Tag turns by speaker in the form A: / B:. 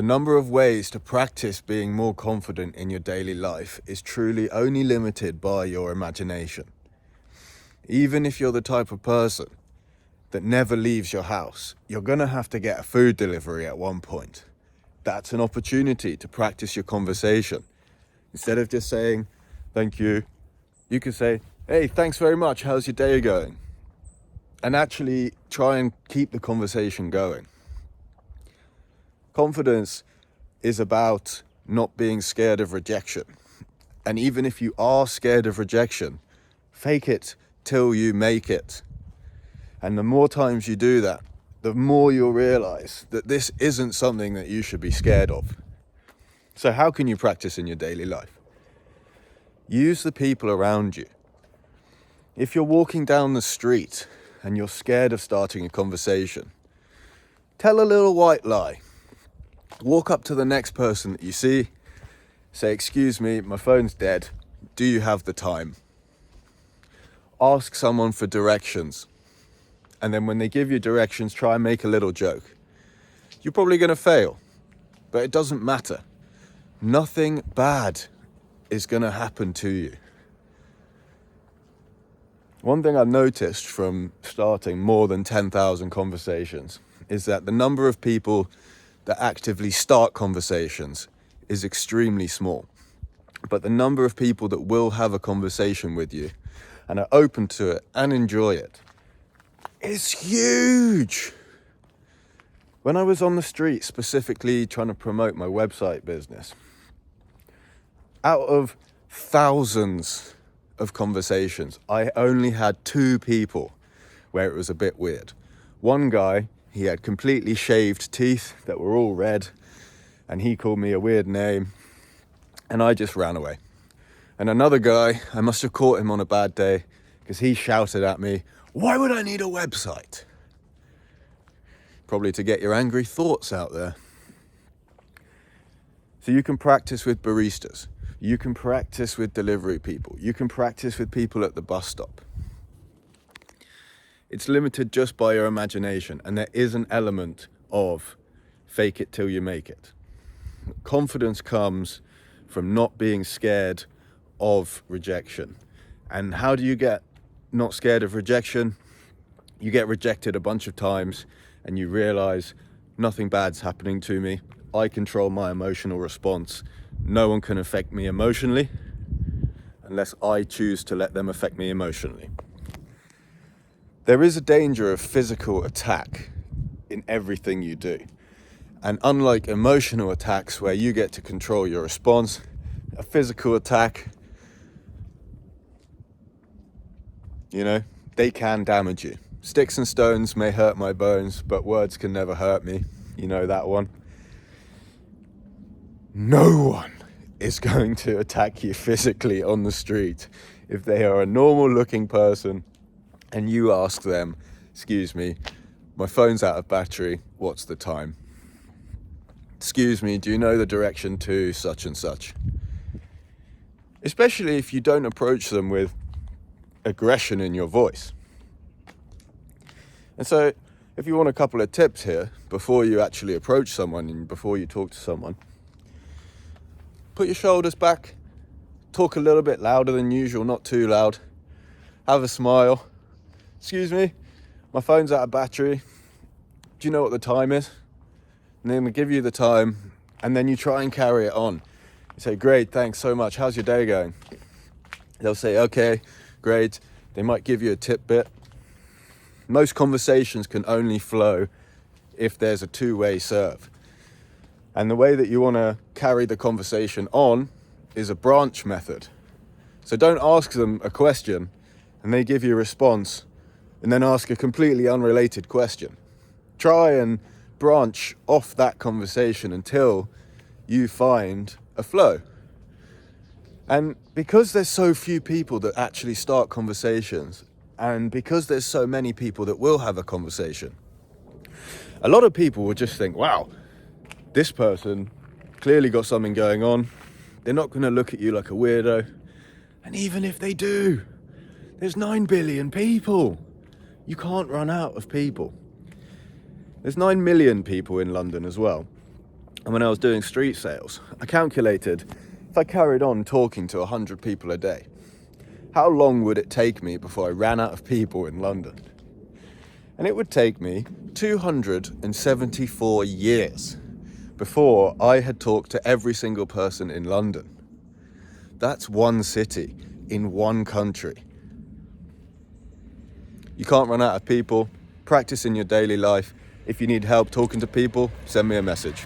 A: The number of ways to practice being more confident in your daily life is truly only limited by your imagination. Even if you're the type of person that never leaves your house, you're going to have to get a food delivery at one point. That's an opportunity to practice your conversation. Instead of just saying, thank you, you can say, hey, thanks very much, how's your day going? And actually try and keep the conversation going. Confidence is about not being scared of rejection. And even if you are scared of rejection, fake it till you make it. And the more times you do that, the more you'll realize that this isn't something that you should be scared of. So how can you practice in your daily life? Use the people around you. If you're walking down the street and you're scared of starting a conversation, tell a little white lie. Walk up to the next person that you see, say, excuse me, my phone's dead. Do you have the time? Ask someone for directions. And then when they give you directions, try and make a little joke. You're probably going to fail, but it doesn't matter. Nothing bad is going to happen to you. One thing I've noticed from starting more than 10,000 conversations is that the number of people that actively start conversations is extremely small. But the number of people that will have a conversation with you and are open to it and enjoy it is huge. When I was on the street specifically trying to promote my website business, out of thousands of conversations, I only had 2 people where it was a bit weird. One guy, he had completely shaved teeth that were all red, and he called me a weird name, and I just ran away. And another guy, I must have caught him on a bad day because he shouted at me, "Why would I need a website?" Probably to get your angry thoughts out there. So you can practice with baristas. You can practice with delivery people. You can practice with people at the bus stop. It's limited just by your imagination, and there is an element of fake it till you make it. Confidence comes from not being scared of rejection. And how do you get not scared of rejection? You get rejected a bunch of times and you realize nothing bad's happening to me. I control my emotional response. No one can affect me emotionally unless I choose to let them affect me emotionally. There is a danger of physical attack in everything you do. And unlike emotional attacks where you get to control your response, a physical attack, they can damage you. Sticks and stones may hurt my bones, but words can never hurt me. You know that one. No one is going to attack you physically on the street if they are a normal looking person and you ask them, excuse me, my phone's out of battery, what's the time? Excuse me, do you know the direction to such and such? Especially if you don't approach them with aggression in your voice. And so if you want a couple of tips here before you actually approach someone and before you talk to someone, put your shoulders back, talk a little bit louder than usual, not too loud, have a smile. Excuse me, my phone's out of battery. Do you know what the time is? And then they give you the time and then you try and carry it on. You say, great, thanks so much. How's your day going? They'll say, okay, great. They might give you a tip bit. Most conversations can only flow if there's a two-way serve. And the way that you want to carry the conversation on is a branch method. So don't ask them a question and they give you a response and then ask a completely unrelated question. Try and branch off that conversation until you find a flow. And because there's so few people that actually start conversations, and because there's so many people that will have a conversation, a lot of people will just think, wow, this person clearly got something going on. They're not going to look at you like a weirdo. And even if they do, there's 9 billion people. You can't run out of people. There's 9 million people in London as well. And when I was doing street sales, I calculated if I carried on talking to 100 people a day, how long would it take me before I ran out of people in London? And it would take me 274 years before I had talked to every single person in London. That's one city in one country. You can't run out of people. Practice in your daily life. If you need help talking to people, send me a message.